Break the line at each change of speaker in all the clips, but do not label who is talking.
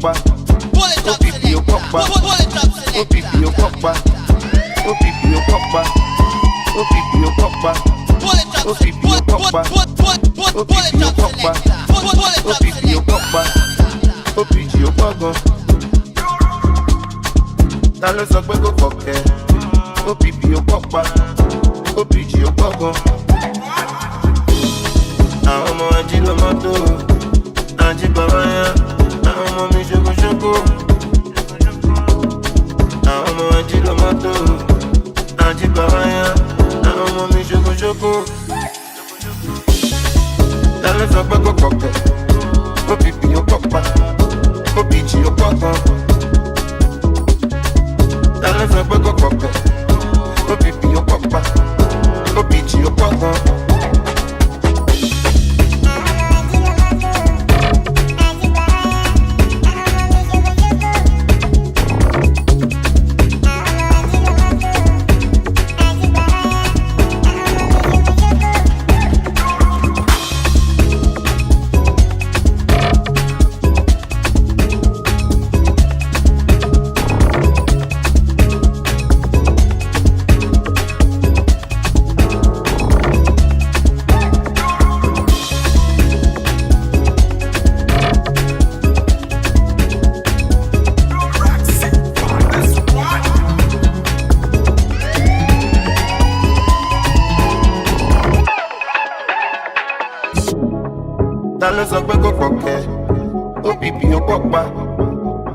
papa. OPP your papa. OPP your papa. OPP your papa. OPP your papa. OPP your papa. OPP your papa. OPP your papa. OPP your papa. Ta ló sọ pé kò fọkẹ́? OPP your papa. OPP your papa. Àwọn ọmọ ají ló mọ́tò, ají bàbá yá. Àwọn ọmọ mi ṣokoṣoko. Àwọn ọmọ ají ló mọ́tò, ají bàbá yá. Àwọn ọmọ mi ṣokoṣoko. Ta ló sọ pé kò fọkẹ́? OPP your papa. OPP your papa. Ta ló sọ pé kò fọkẹ́? OPP your papa. OPP your papa. Ta ló sọ pé kò fọkẹ́? OPP your papa.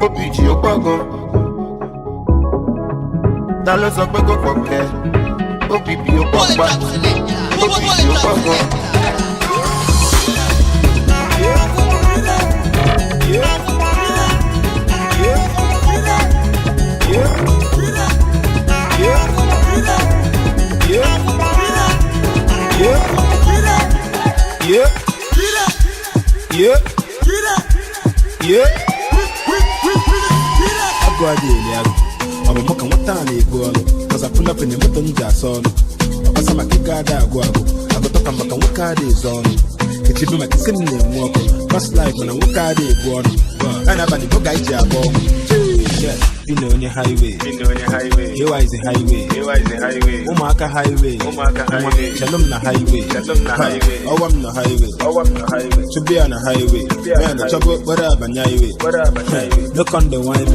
OPP your papa. Ta ló sọ pé kò fọkẹ́? OPP your papa. OPP your papa.
I go out there, I'm a mock and what time they go on. Cause I pull up in the button jas on. I pass my kick out, I go. I go talk and back and what car is on. It's even like a similar walk. Past life when I walk out, they go on. And I've been the guy job. You know on your highway. You is the highway. Umaka highway. Shalom na highway. Oh, I'm the highway. To be on the highway. Man, the trouble, whatever, highway. Look on the wine.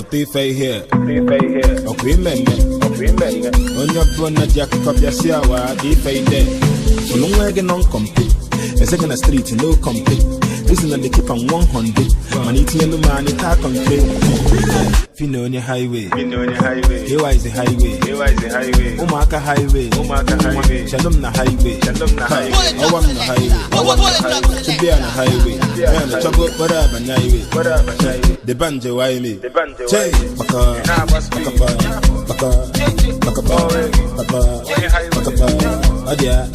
Tiffay here, agreement. On your brother Jack Papiasiawa, Tiffay there. So long wagon on complete. A second a street, no complete. Listen and they keep on 100. Man eating the man, it's hard complete. Fino on your highway. You is the highway. Umaka highway. Shalom na highway. Oh, I'm the highway. To be on the highway. And the trouble, whatever, highway. The banjo, why me? Say, Baka, Adia,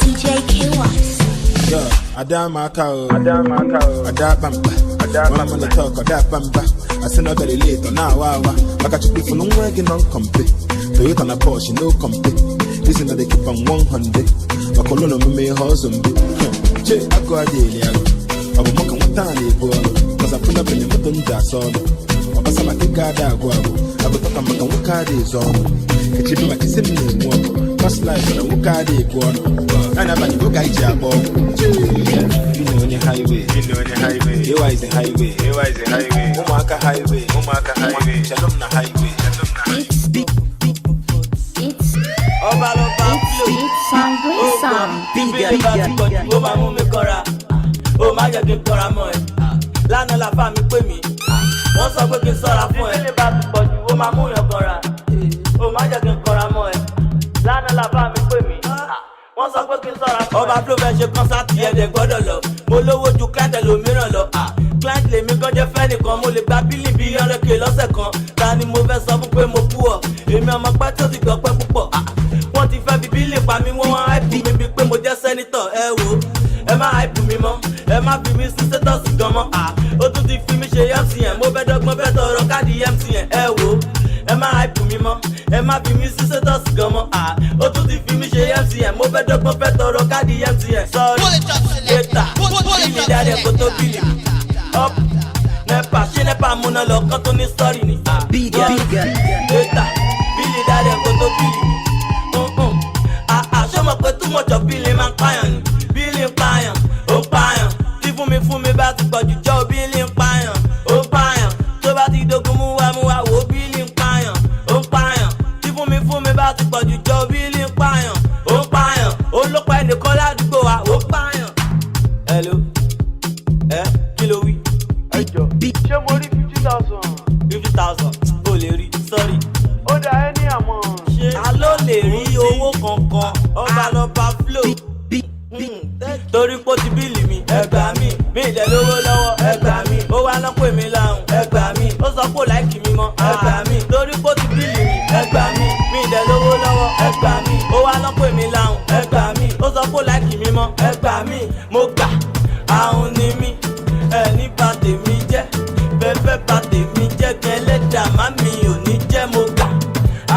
DJ K-Wise.
Adama Kao, Adabamba, Adabamba, on the talk, Adabamba. I send out very late on now, I got to be for long working on complete. Toyota on a Porsche, no complete. Listen that they keep on 100. My colonel may husband. I go out there, I will mock on what time they go. Cause I pull up in the button jazz on. I pass my kick out, I go. I will talk about what car is on. It's even like a similar one. Past life when I walk out there, go on. And I'm going to go guide job. You know on your highway. You is the highway. Umaka highway. Shalom na highway.
It's some
ó máa mú mi kọ́ra, ó máa jẹ́ kí n kọ́ra mọ́ ẹ. Lánàá la bá mi pè mí, wọ́n sọ pé kí n sọ́ra fún ẹ. Ilé bá ti pọ̀ jù, ó máa mú yàn kọ́ra, ó máa jẹ́ kí n kọ́ra mọ́ ẹ. Lánàá la bá mi pè mí, wọ́n sọ pé kí n sọ̀rọ̀. Ọba Flo fẹ́ ṣe kọ́nsáàtì ẹ̀dẹ̀ gbọ́dọ̀ lọ. Mo lówó ju client ẹlòmíràn lọ. Client lèmi gan jẹ́ fẹ́ nìkan. Mo lè gba bílì bí 100k lọ́sẹ̀ kan. Ta ni mo fẹ́ sọ fún pé mo kú ọ? Èmi ọmọ pẹ́ tó ti gbọ́ pẹ́ púpọ̀. Wọ́n ti fẹ́ fi bílì pa mí, wọ́n wá hype mi bíi pé mo jẹ́ sẹ́nitọ̀. Ẹ wo, ẹ má hype mi mọ́. Ẹ má fi mi sí status gan mọ́. Ó tún ti fi mi ṣe MCN. Mo fẹ́ dọ́gbọ́n fẹ́ tọrọ káàdì MCN. Ẹ wo, ẹ má hype mi mọ́. Ẹ má fi mi sí status gan mọ́. Ó tún ti fi mi ṣe MCN. Mo fẹ́ dọ́gbọ́n fẹ́ tọrọ káàdì MCN. Sorry, later, bílì dáadé kó tó bílì mi. Up, nepa, ṣé nepa múná lọ kán tó ní sọ́ọ̀rì ni. Later, bílì dáadé kó tó bílì mi. Ṣé mo pé too much of bílì máa ń pààyàn ni? Bílì ń pààyàn, ó ń pààyàn. Tí fún mi bá ti pọ̀jù jọ́ bílì ń pààyàn, ó ń pààyàn. Tó bá ti dogun mú wa wò bílì ń pààyàn, ó ń pààyàn. Tí fún mi bá ti pọ̀jù jọ́ bílì ń pààyàn, ó ń pààyàn. Ó ló pa ẹnìkan ládùúgbò wa, ó ń pààyàn. Hello, kí ló wí?
Ẹ jọ, ṣé mo rí 50,000?
50,000, o lè rí, sorry.
Ó dá ẹ ní àmọ́.
Ta ló lè rí owó kankan? Ọba lọba Flo. Torí pé ó ti bíìlì mi, ẹ gbà mí. Mi ì dẹ̀ lówó lọ́wọ́, ẹ gbà mí. Ó wá lọ́ pè mí láhùn, ẹ gbà mí. Ó sọ pé ò láìkì mi mọ́, ẹ gbà mí. Torí pé ó ti bíìlì mi, ẹ gbà mí. Mi ì dẹ̀ lówó lọ́wọ́, ẹ gbà mí. Ó wá lọ́ pè mí láhùn, ẹ gbà mí. Ó sọ pé ò láìkì mi mọ́, ẹ gbà mí. Mo gbà, àhùn ni mí. Ẹni bà tèmi jẹ́, fẹ́fẹ́ bà tèmi jẹ́. Gẹ́lẹ́dà má mi ò ní jẹ́, mo gbà,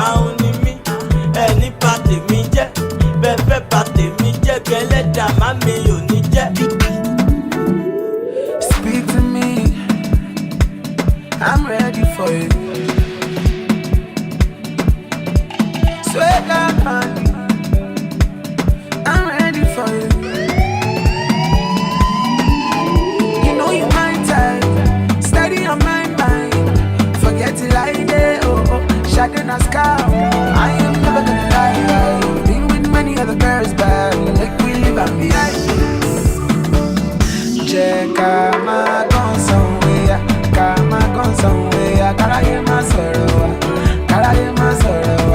àhùn ni mí. Ẹni bà tèmi jẹ́, fẹ́fẹ́ bà tèmi jẹ́. Gẹ́lẹ́dà má mi ò ní jẹ́.
Speak to me, I'm ready for it. Swear God, honey, I'm ready for it. You know you're my type, steady on my mind. Forget it like day, shadow na sky. I am never gonna lie. Been with many other girls, but make we live and be like. Check out my gun somewhere, got my gun somewhere. Gotta hear my sorrow, gotta hear my sorrow.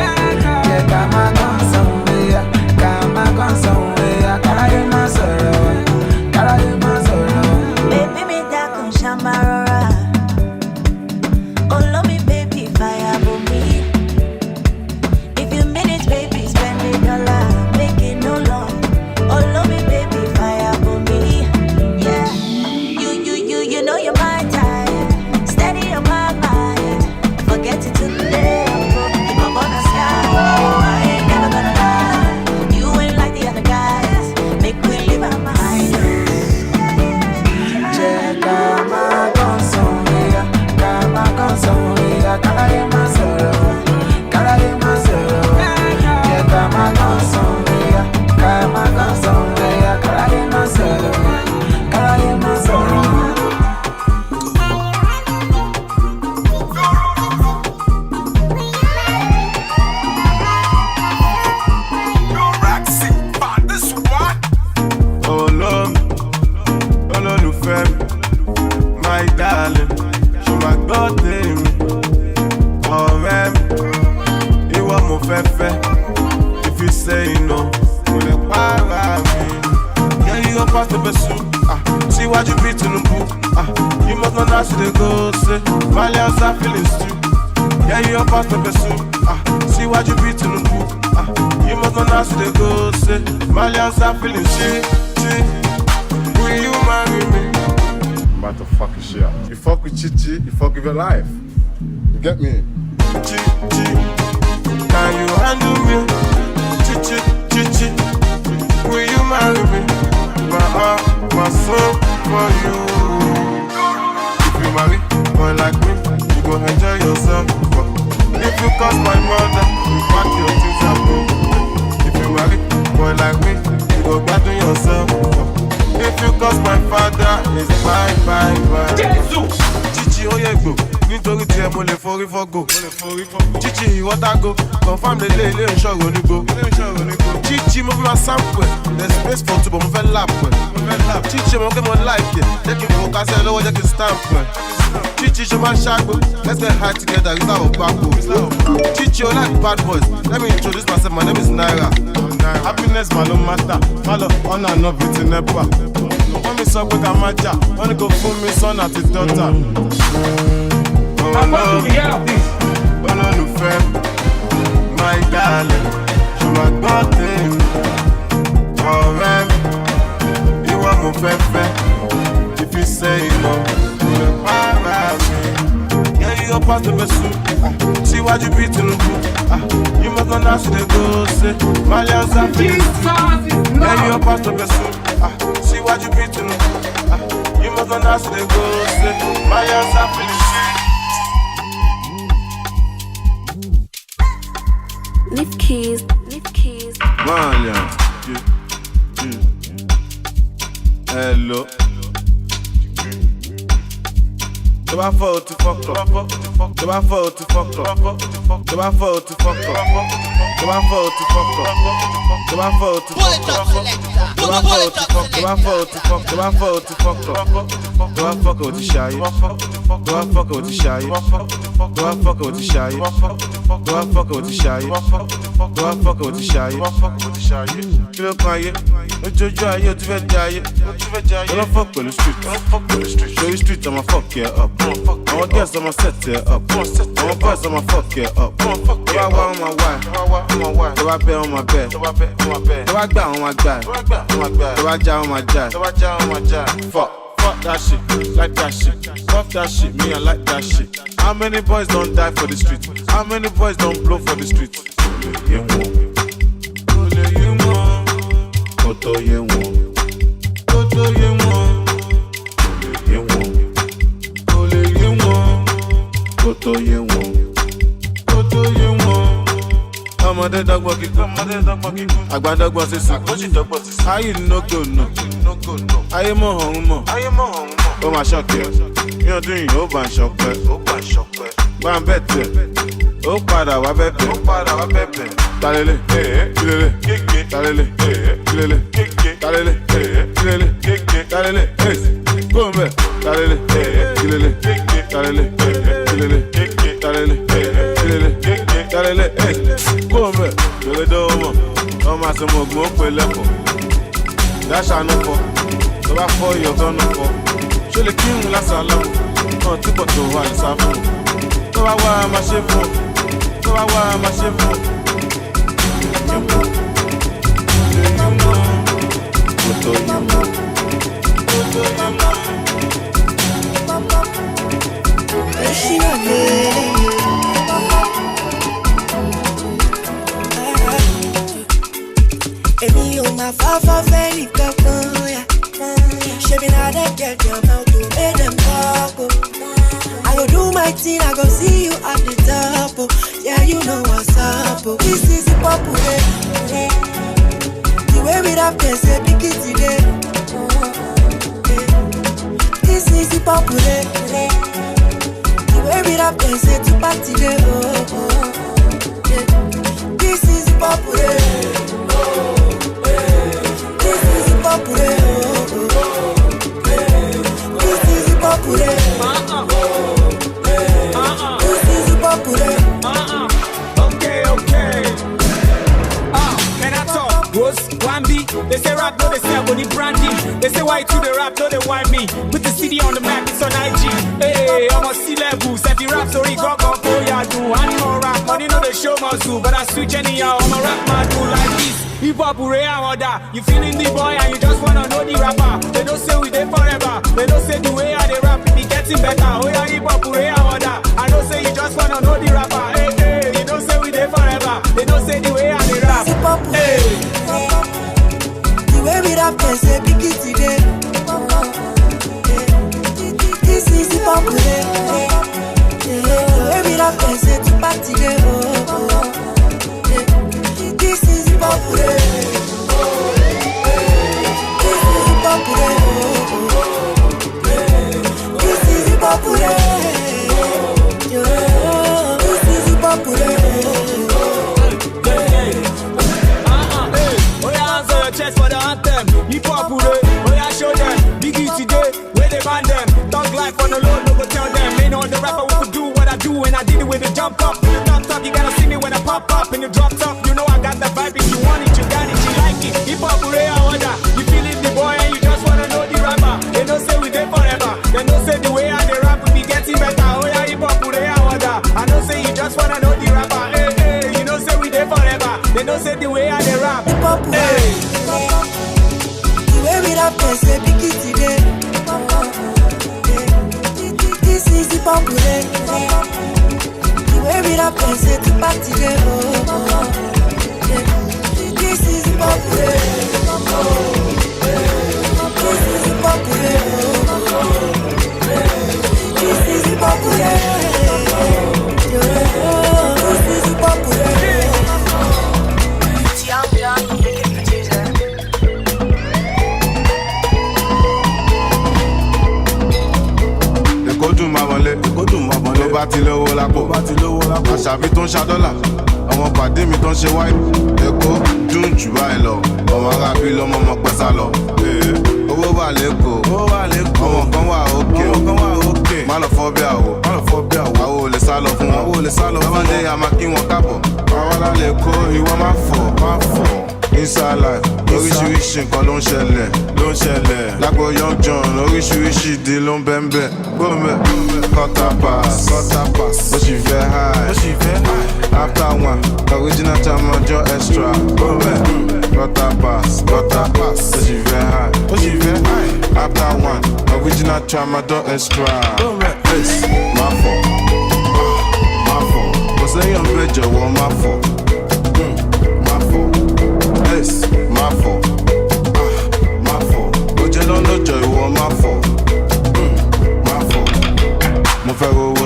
Check out my gun somewhere, got my gun somewhere. Gotta hear my sorrow, gotta hear my sorrow.
Baby, me da con shamarora. Oh, love me, baby, fire for me. If you mean it, baby, spend $1, make it no long. Oh, love me, baby, fire for me. Yeah, you know you're my type, steady on my mind. Forget it today, keep up on the sky. Oh, I ain't never gonna lie. You ain't like the other guys, make we live our mind.
Check out my gun somewhere, got my gun somewhere. Gotta hear my sorrow, gotta hear my sorrow. Check out my gun somewhere, got my gun somewhere. Gotta hear my sorrow, gotta hear my sorrow.
Olólùfẹ́ mi, my darling, ṣo máa gbọ́ tèmi? Ọ̀rẹ́ mi, ìwọ mo fẹ́ fẹ́. If you say no, mo lè para mi. Yeah, you go pass the besu. Síwájú bí Tinubu. You must know how to dey go say. Malians are feeling stew. Yeah, you go pass the besu. Síwájú bí Tinubu. You must know how to dey go say. Malians are feeling stew. Will you marry me?
I'm about to fuck your shit up. You fuck with Chichi, you fuck with your life. You get me?
Chichi, can you handle me? Chichi, will you marry me? My heart, my soul for you. If you marry boy like me, you go enjoy yourself. If you cause my mother, you pack your things and go. If you marry boy like me, you go back to yourself. If you cause my father, it's bye. Jesus! Chichi, oh yeah, go. Nítorí tí ẹ mo lè forí fọ́gò. Chichi, ìwọ́tàgò. Confirm lè lé ilé ìṣòro onígbò. Chichi, mo fi máa sample ẹ̀. There's space for two, but mo fẹ́ lap ẹ̀. Chichi, mo kẹ́ mo like ẹ̀. Jẹ́ kí n fò kásẹ̀ lọ́wọ́, jẹ́ kí n stamp ẹ̀. Chichi, ṣo máa ṣàgbó. Let's get high together, it's our back. Chichi, I like bad boys. Let me introduce myself, my name is Naira.
Happiness man no matter. Follow on and off it in never. When me suck with a maja, when you go fool me son at his daughter. Oh no, my darling, you are nothing forever. You are my favorite. If you say no, you're my yeah, you pass the best. See what you beat in the book. You must not ask the go say, my lips are feeling. Yeah, you pass the best. See what you beat in the book. You must not ask the go say, my lips are feeling.
Lift keys.
Man, yeah. Hello. The baffle to fuck up. The baffle to fuck up. The baffle to fuck up. The baffle to fuck up. The baffle to fuck up. The baffle to fuck. The baffle to fuck. The baffle to fuck up. The baffle with the shy. The baffle with the shy. The baffle with the shy. The baffle with the shy. The baffle with the shy. Kilo kaye. Ojojo aye o ti fẹ́ jayé. Don't fuck with the street. Show you street I'ma fuck you up. I'ma guess I'ma set you up. I'ma bust I'ma fuck you up. Do I want on my wife? Do I bet on my bed? Do I gbà on my guy? Do I ja on my jive? Fuck that shit, like that shit. Fuck that shit, me I like that shit. How many boys don't die for the street? How many boys don't blow for the street? Koto ye won. Ọmọdé dọ́gbọ́n kíkún, àgbà dọ́gbọ́n sísun. How you no go no? Ayé mọ̀ ọ̀hún mọ̀. Ó máa ṣọ́ọ̀kì ẹ̀. Ní ọdún yìí ó bá ń ṣọpẹ́. Gbà ń bẹ̀ tẹ̀. Ó padà wá bẹ̀bẹ̀. Talele, kilele, talele, kilele, talele, kilele, talele, go ń bẹ̀. Talele, kilele, talele, kilele, talele, kilele, talele, go ń bẹ̀. Yòlè dọ́wọ́ mọ̀, ọmọ àsomọ̀ ògùn ó pè lẹ́kọ̀ọ́. Dáṣà ló fọ́, tó bá fọ́ ìyọ̀gán ló fọ́. Ṣé lè kí ń lásán lọ? Náà tí kò tó wà ní sáfún. Tó bá wá a máa ṣe fún. Tó bá wá a máa ṣe fún.
Èmi ò máa fáfá fẹ́ nìkan kan yá. Ṣé bí náà dẹ́ get your mouth to make them talk o. I go do my thing, I go see you at the top o. Yeah, you know what's up o. This is the pop way. The way we rap can say pick it today. This is the pop way. The way we rap can say to party day. This is the pop way. This is the pop way. This is the pop way. This is the pop way.
Okay. Can I talk? Rose, Wambi. They say rap, no, they say I'm only branding. They say why to the rap, no, they want me. Put the CD on the map, it's on IG. Hey, I'm on C-level. Set the rap story, go, yeah, do. Animal rap, money, no, they show my zoo. But I switch anyhow, I'm a rap man, do like this. Hip-hop, hooray, and order. You feeling the boy and you just wanna know the rapper. They don't say we there forever. They don't say the way I they rap, it be getting better. Oh yeah, hip-hop, hooray, and order. I don't say you just wanna know the rapper. Hey, they don't say we there forever. They don't say the way I they rap. Hey.
The way we rap can say pick it today. This is the pop way. The way we rap can say to party day. This is the pop way. This is the pop way. This is the pop way. This is the pop way.
Chest for the anthem, hip hop today. Oh yeah, show them. Biggie today, where they ban them. Talk life on the low, no go tell them. Ain't no the rapper who could do what I do, and I did it with a jump up. Top, you gotta see me when I pop up in the drop top. You know I got that vibe. If you want it, you got it. rap.
Hey. The way we rap, they say big today. This is the popular. The way we rap, they say the party today. This is the popular. This is the popular. This is the popular. This is the popular.
Ló bá ti lówó lápò, àṣàbí tó ń ṣa dọ́là, àwọn pàdé mi tó ń ṣe wáìpù, Èkó dùn jù báyìí lọ, ọmọ arábí lọ́mọ ọmọ pẹ́sà lọ. Owó wà lẹ́kọ̀ọ́, ọmọ kan wà òkè, má lọ fọ́ bí àwò, àwò ò lè sá lọ fún wọn, lọ́wọ́dé a máa kí wọn káàbọ̀, àwọn lálẹ́ kó ìwọ má fọ̀. Inside life, oríṣiríṣi nǹkan ló ń ṣẹlẹ̀, lágbo Young John, oríṣiríṣi ìdí ló ń bẹ́ńbẹ́, gbọ́mẹ̀, quarter pass, ó sì fẹ́ high, after one, original time ọjọ́ extra, gbọ́mẹ̀, quarter pass, ó sì fẹ́ high, after one, original time ọjọ́ extra, gbọ́mẹ̀, face, má fọ̀, kò sẹ́yìn ọ̀bẹ jọ̀wọ́ má fọ̀. Má fọ̀, ó jẹ́ lọ́jọ́ ìwọ má fọ̀, mo fẹ́ rówó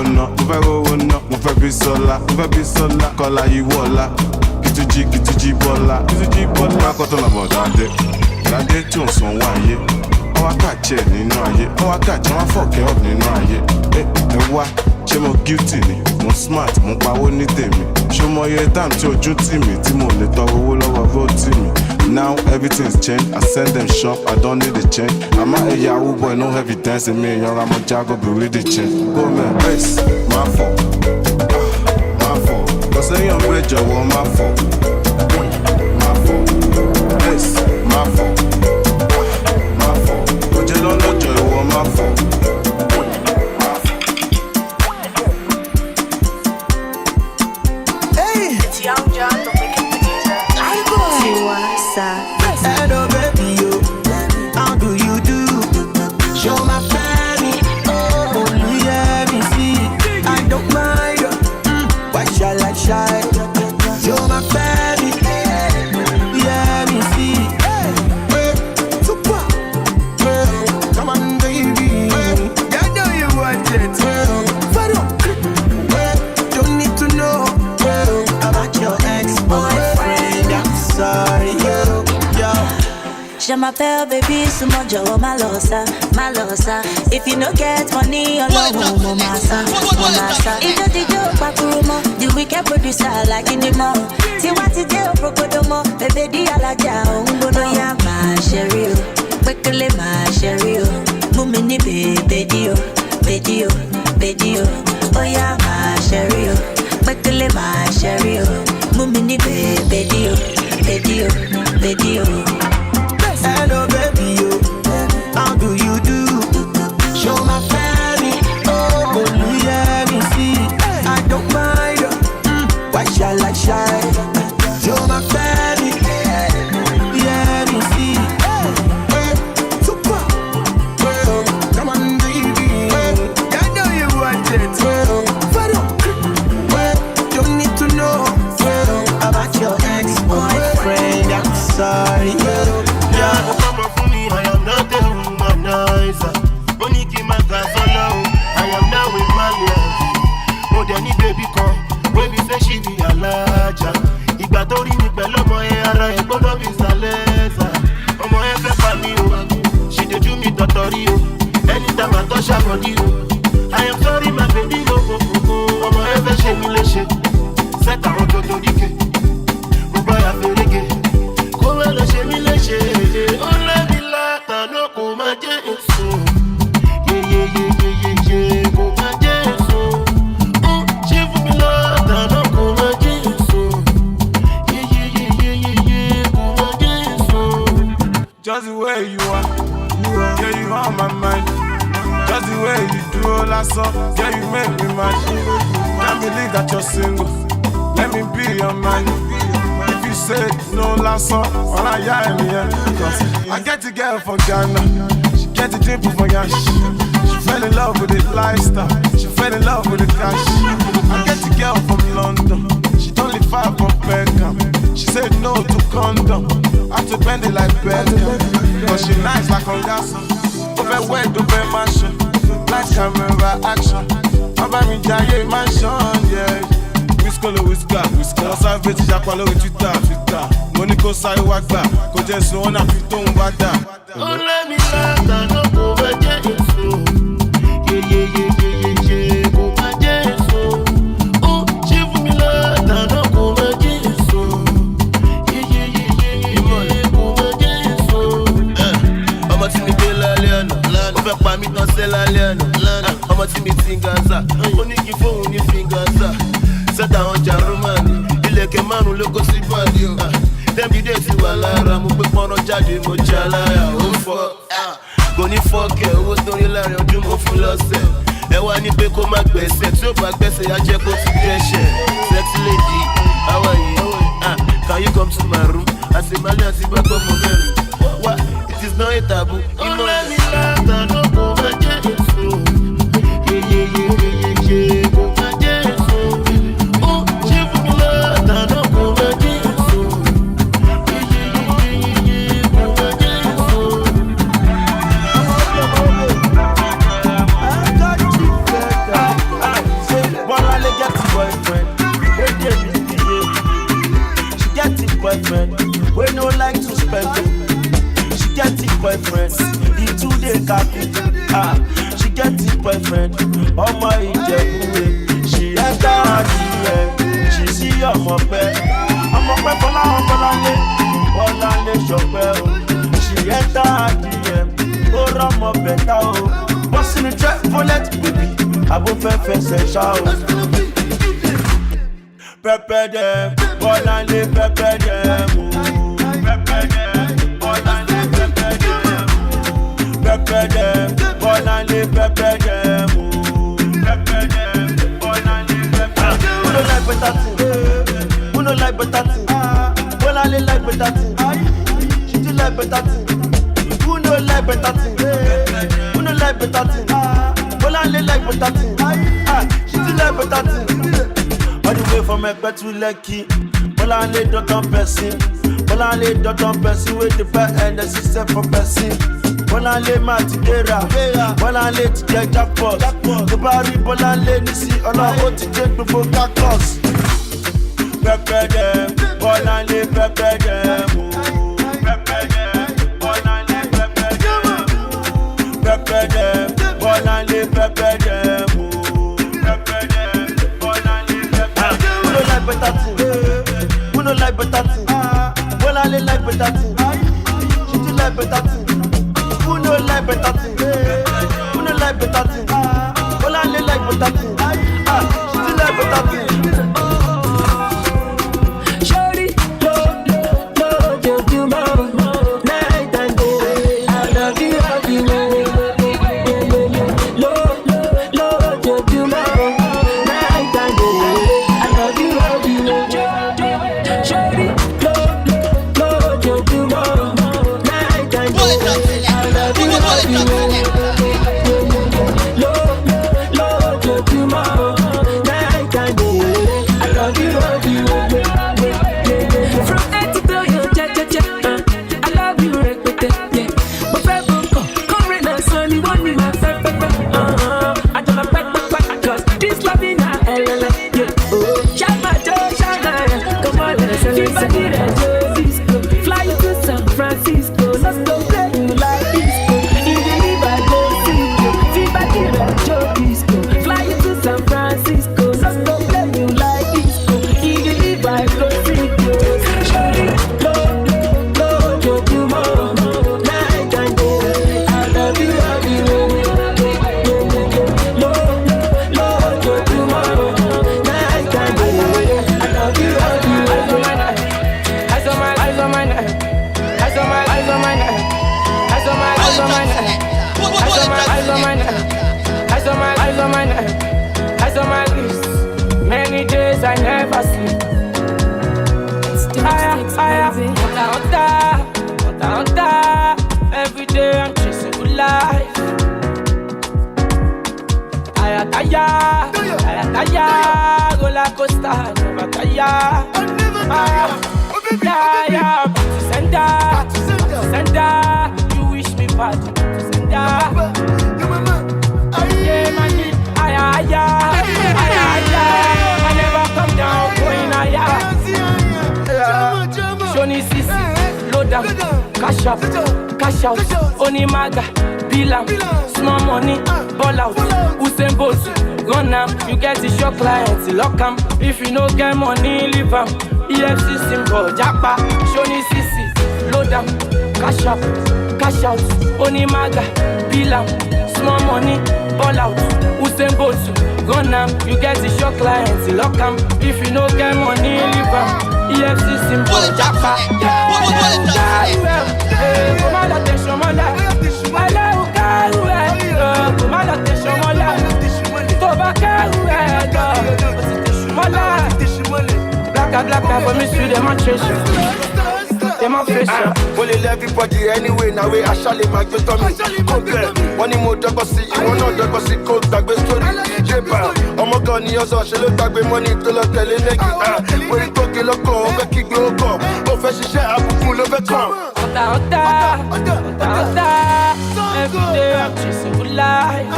ná, mo fẹ́ bí sọ́lá, kọ́lá ìwọ́lá, kìtújí bọ́lá, má kọ́ tó nà bọ̀ dáadé tí ò ń san wáyé, wọ́n wá kàjẹ́ nínú ayé, wọ́n fọ̀kẹ́ ọ̀ nínú ayé, ẹ wá, ṣé mo guilty ni, mo smart, mo pawó ní tèmi, ṣé mo yẹ time tí ojú tì mí, tí mo lè tọrọ owó lọ́wọ́ vóòtì mi. Now everything's changed. I send them shop, I don't need a change. I'm not a Yahoo boy, no evidence in me. Young, I'm a Jago, but really change. Go man, face, my fault. Cause they young with your wall, my fault. Face, my fault. But you don't know your wall, my fault.
Hey, it's Young John, the wicked producer.
Hello baby, yo. How do you do? Show my family. Oh, yeah, me see. I don't mind. Why shall I shy? Show my family. Yeah, me see. Super. Come on, baby. I know you want it. Don't need to know about your ex-boyfriend. I'm sorry, yo.
Je m'appelle baby, sumo jowo malosa. If you no get money, Ọlọ́run mo masa. Ijo tijo pakurumo, the wicked producer like in the mall. Tiwa ti dé òfrokodomo, bèbè di alájà òun gbóná. Bóyá máa ṣeré o, pékélé máa ṣeré o. Mú mi ní bèbè di o. Bóyá máa ṣeré o, pékélé máa ṣeré o. Mú mi ní bèbè di o.
Hello baby, yo. How do you do? Show my family. Oh, yeah, me see. I don't mind. Why shall I shy? Show my family. Yeah, me see. Super. Come on, baby. I know you want it. Don't need to know about your ex-boyfriend. I'm sorry.
I am sorry, my baby, no. Ọmọ ẹ fẹ́ ṣe mí léṣe, set àwọn tó torí ké, gbogbo àyà fèrè ké, kó má lọ ṣe mí léṣe. Ó lẹ́bi látàná kò má jẹ́ èso, yeyeyeyeye kò má jẹ́ èso. Ó ṣe fún mi látàná kò má jẹ́ èso, yeyeyeyeye kò má jẹ́ èso.
Just the way you are, yeah, you on my mind. Just the way you do all that song, yeah, you make me mad. Can't believe that you're single, let me be your man. If you said no last song, all I hear me cause I get a girl from Ghana, she get a drip from Yash. She fell in love with the lifestyle, she fell in love with the cash. I get a girl from London, she don't live far from Beckham. She said no to condom, I have to bend it like Beckham. But she nice like Ongasa, over wet, over mansion, light camera action. Baba mi jaye mansion, yeah. Whiskolo whisker, whisker. Savage japa lórí Twitter. Mo ní kó sáré wá gbà, kó jẹ́ sun ọ̀nà fi tóun bá dà.
Ó lé mi láta ló kò fẹ́ jẹ́ èso. Yeyeyeyeye kò fẹ́ jẹ́ èso. Ó ṣe fún mi láta ló kò fẹ́ jẹ́ èso. Yeyeyeyeye kò fẹ́ jẹ́ èso. Ọmọ tí mi gbé lálẹ́ àná, ó fẹ́ pa mí tán sẹ́ lálẹ́ àná. Ọmọ tí mi ti ń Gaza, ó ní kí fóun ní fingasa. Sẹ́tà ọjà Romani, ilẹ̀kẹ̀ márùn-ún ló kó sí bọ́ọ̀dì o. Dẹ́bìdé ti wà lára, mo gbé pọ́nrán jáde, mo já láyà, ó fọ́. Kò ní fọ́ọ̀kẹ́, owó tó rí láàrin ọdún mo fún lọ́sẹ̀. Ẹ wá ní pé kó má gbẹ̀sẹ̀, tí ó bá gbẹ̀sẹ̀ yá jẹ́ kó ti gbẹ̀ṣẹ̀. Sexy lady, how are you? Can you come to my room? Àṣemálẹ̀ àti gbàgbọ́ mọ̀ mẹ́rin. Wá, it is not a taboo. Ilé mi láta ló kò fẹ́ jẹ́ èso. Yeyeyeyeye kò fẹ́ jẹ́ èso. Ó ṣe fún mi láta ló kò fẹ́ jẹ́ èso. Yeyeyeyeye kò fẹ́ jẹ́ èso.
Bonale get a boyfriend, wey dey misbehave. She get a boyfriend, wey no like to spend it. She get a boyfriend, he too dey happy. She get a boyfriend, ọmọ Ìjẹ̀bú. She enter her DM, she see ọmọpẹ. Ọmọpẹ Bọ́láńlé ṣọpẹ́ o. She enter her DM, ó rọ́mọ bẹ̀tà o. Bọ́sì ni Chevrolet baby, àbò fẹ́ fẹsẹ̀ ṣá o. Pẹpẹ dem, Bọ́láńlé pẹpẹ dem o. Pẹpẹ dem, Bọ́láńlé pẹpẹ dem o. Pẹpẹ dem, Bọ́láńlé pẹpẹ dem o. Pẹpẹ dem, Bọ́láńlé pẹpẹ dem o. Who no like better thing? Who no like better thing? Bọ́láńlé like better thing. She do like better thing. Who no like better thing? Who no like better thing? Bọ́láńlé like better thing. She do like better thing. All the way from Ẹ̀pẹ́ to Lekki, Bọ́láńlé dọ́tàn person. Bọ́láńlé dọ́tàn person wey dey buy energy sell for person. Bọ́láńlé máa ti dẹ́ra, Bọ́láńlé ti jẹ jackpot. Tó bá rí Bọ́láńlé nísì ọlọ́run ó ti dé gbogbo cactus. Pẹpẹ dem, Bọ́láńlé pẹpẹ dem o. Pẹpẹ dem, Bọ́láńlé pẹpẹ dem o. Pẹpẹ dem, Bọ́láńlé pẹpẹ dem o. Pẹpẹ dem, Bọ́láńlé pẹpẹ dem o. Who no like better thing? Who no like better thing? Bọ́láńlé like better thing. She do like better thing. Who no like better thing? Who no like better thing? Bọ́láńlé like better thing. She do like better thing.
Many days I never sleep.
Every day I'm chasing good life. Taya, roller coaster, never tire. Sender, you wish me bad. Sender, yeah, man, I never come down, going higher. Johnny Sisi, load up, cash up, cash out, Onimaga, Bilam, small money, ball out, Usain Bolt, run am, you get the shock clients, lock am. If you no get money, leave am. EFC symbol, Japa, Johnny Sisi, load up, cash up, cash out, Onimaga, Bilam, small money, ball out, Usain Bolt, run am, you get the shock clients, lock am. If you no get money, leave am. EFC symbol, Japa, Black for me, sweet demonstration.
Only everybody anyway, now we actually make the tummy. Compare, one more double C, one more double C, cold tag with story. Jepa, I'm a gun, you're so she'll tag with money to look at the neck. When you talk, you'll go, over kick your go. Profession share, I'm full of a come.
Every day I'm chasing good life.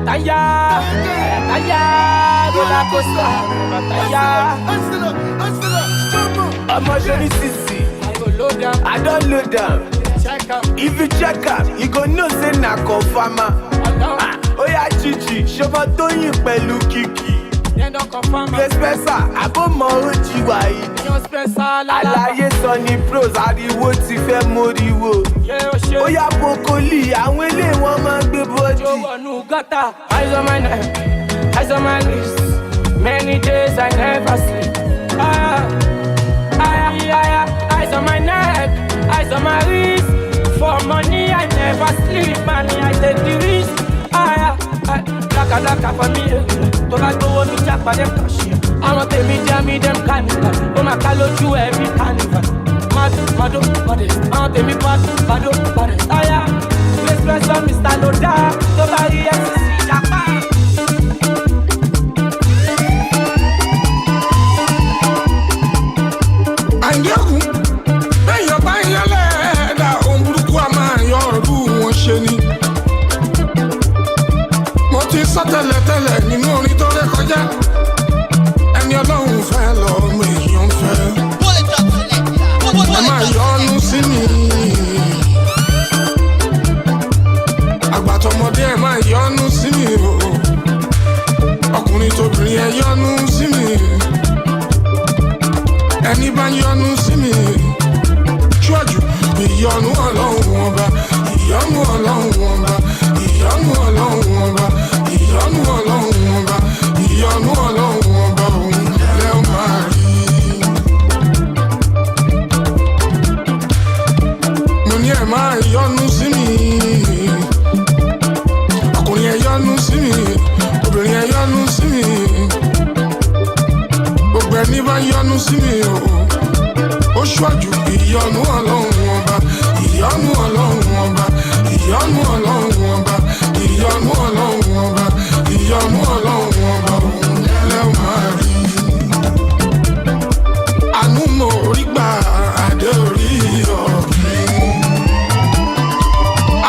Taya, roller coaster,
I'm a Johnny Sisi. I don't load them. If you check out, you go know say na confirma. Oh yeah, Chichi, Shoba Tony pẹ̀lú Kiki. Gbèsèpèsà, àbọ̀mọ̀ ojì wáyé. Àlàyé sọ ní pros, ariwo ti fẹ́ móríwó. Ó yá Bokoli, àwọn ilé wọn máa ń gbé bọ́dì.
Eyes on my neck, eyes on my wrist. Many days I never sleep. Eyes on my neck, eyes on my wrist. For money I never sleep, money I take the risk. Laka for me, to my go mi japa dem cash. I want them me them carnival. Oh my call you every carnival. Mado, body. I want them me bado. Let's on Mr. Loda. To my EFC japa.
Andiaku, beyo bayale da omburuku ama yorubu won se ni. Mo ti sọ tẹ́lẹ̀ nínú orin tó ré kọjá. Ẹni Ọlọ́run fẹ́ lọ́mọ èèyàn fẹ́. Ẹ máa yọ́nú sí mi. Àgbàtọ̀mọdé ẹ máa yọ́nú sí mi o. Ọkùnrin tóbìnrin ẹ yọ́nú sí mi. Ẹni bá yọ́nú sí mi. Ṣọ́jú ìyọ́nú Ọlọ́run ọba. Ìyọ́nú Ọlọ́run ọba. Ìyọ́nú Ọlọ́run ọba. Ìyọ́nú Ọlọ́run ọba. Ìyọ́nú Ọlọ́run ọba òun lẹ́ ó máa rí. Mo ní ẹ máa yọ́nú sí mi. Ọkùnrin ẹ yọ́nú sí mi. Obìnrin ẹ yọ́nú sí mi. Gbogbo ẹni bá yọ́nú sí mi o. Ó ṣọ́jú ìyọ́nú Ọlọ́run ọba. Ìyọ́nú Ọlọ́run ọba. Ìyọ́nú Ọlọ́run ọba. Ìyọ́nú Ọlọ́run ọba. Ìyọ́nú Ọlọ́run ọba òun lẹ́ ó máa rí. Àánú mo rí gbà adé orí ọ̀gbìn.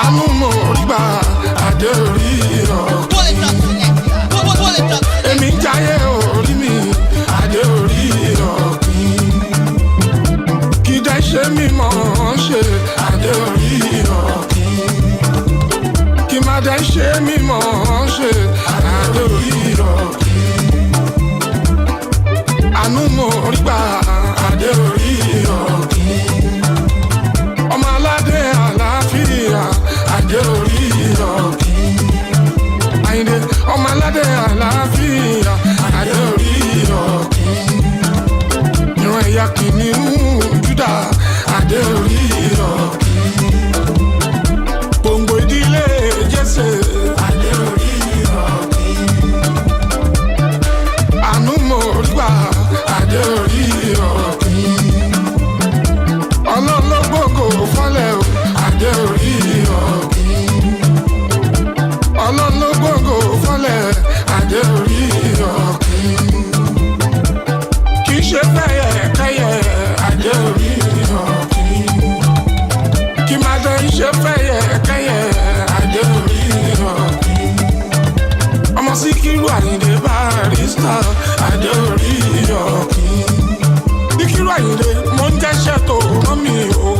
Àánú mo rí gbà adé orí ọ̀gbìn. Èmi jáyé orí mi adé orí ọ̀gbìn. Kì í dẹ́ ṣe mímọ́ ṣe adé orí ọ̀gbìn. Kì má dẹ́ ṣe mímọ́ ṣe adé orí ọ̀gbìn. Àánú mo rí gbà adé orí ọ̀gbìn. Ọmọ aládé àlàáfíà adé orí ọ̀gbìn. Àyìndé ọmọ aládé àlàáfíà adé orí ọ̀gbìn. Ìran ẹ̀yà kìnìún Júdà adé orí ọ̀gbìn. Gbòǹgbò ìdílé Jésè adé orí ọ̀gbìn. Àánú mo rí gbà adé orí ọ̀gbìn. mi o.